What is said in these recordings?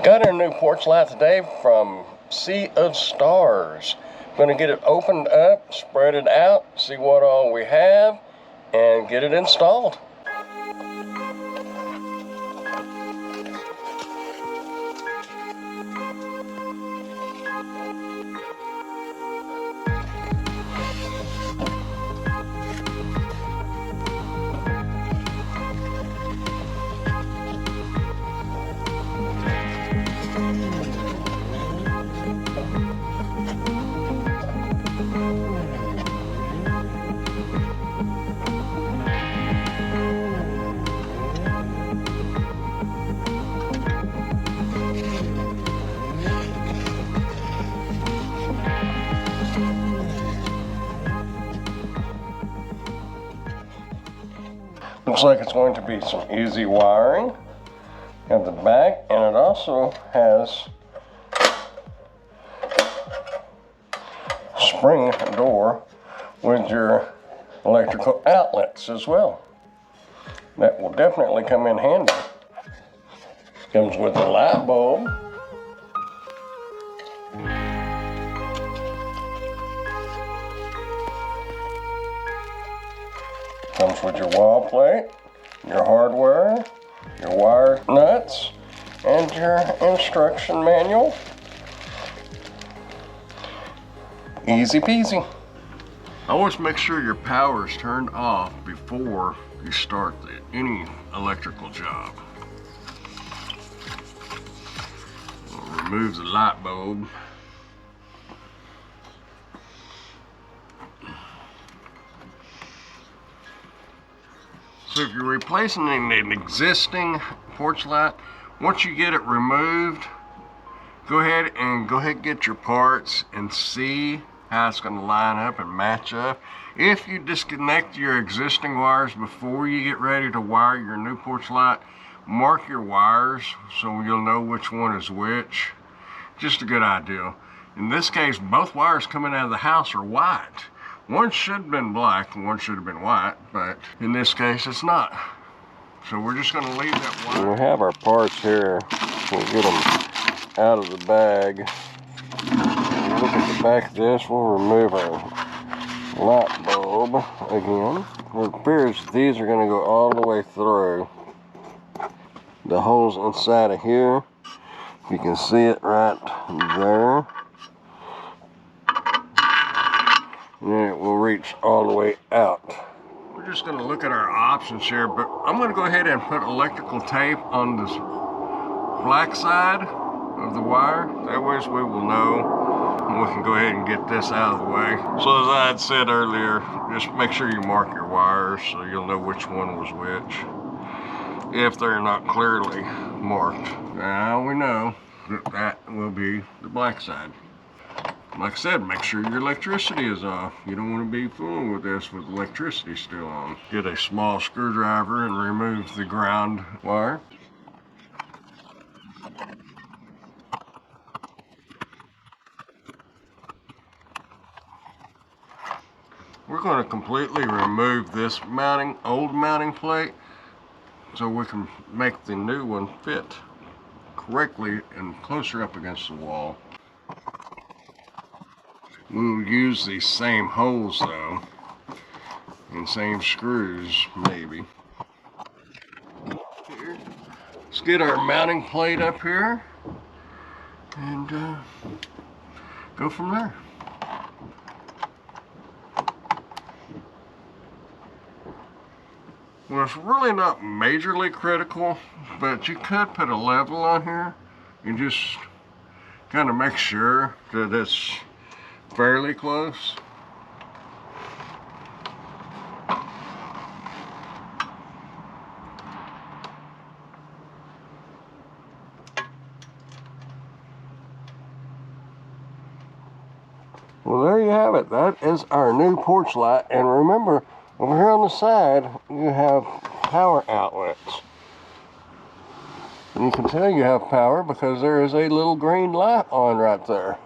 Got our new porch light today from Seaofstars. Going to get it opened up, spread it out, see what all we have, and get it installed. Looks like it's going to be some easy wiring at the back, and it also has a spring door with your electrical outlets as well. That will definitely come in handy. Comes with a light bulb. Comes with your wall plate, your hardware, your wire nuts, and your instruction manual. Easy peasy. Always make sure your power is turned off before you start any electrical job. We'll remove the light bulb. So if you're replacing an existing porch light, once you get it removed, go ahead and get your parts and see how it's going to line up and match up. If you disconnect your existing wires before you get ready to wire your new porch light, mark your wires so you'll know which one is which. Just a good idea. In this case, both wires coming out of the house are white. One should have been black and one should have been white, but in this case it's not. So we're just going to leave that wire. We have our parts here. We'll get them out of the bag. Look at the back of this. We'll remove our light bulb again. It appears these are going to go all the way through. The holes inside of here. You can see it right there. And then it will reach all the way out. We're just going to look at our options here, but I'm going to go ahead and put electrical tape on this black side of the wire. That way we will know, and we can go ahead and get this out of the way. So as I had said earlier, just make sure you mark your wires so you'll know which one was which, if they're not clearly marked. Now we know that that will be the black side. Like I said, make sure your electricity is off. You don't want to be fooling with this with electricity still on. Get a small screwdriver and remove the ground wire. We're going to completely remove this old mounting plate so we can make the new one fit correctly and closer up against the wall. We'll use these same holes though, and same screws maybe. Here. Let's get our mounting plate up here and go from there. Well, it's really not majorly critical, but you could put a level on here and just kind of make sure that it's fairly close. Well, there you have it. That is our new porch light. And remember, over here on the side, you have power outlets. And you can tell you have power because there is a little green light on right there.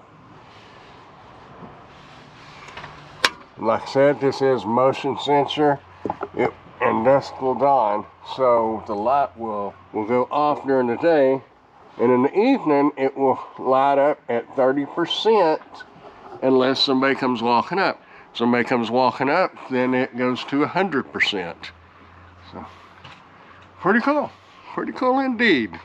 Like I said, this is motion sensor and dusk will dawn, so the light will go off during the day And in the evening, it will light up at 30% unless somebody comes walking up. Somebody comes walking up, then it goes to 100%. So, pretty cool indeed.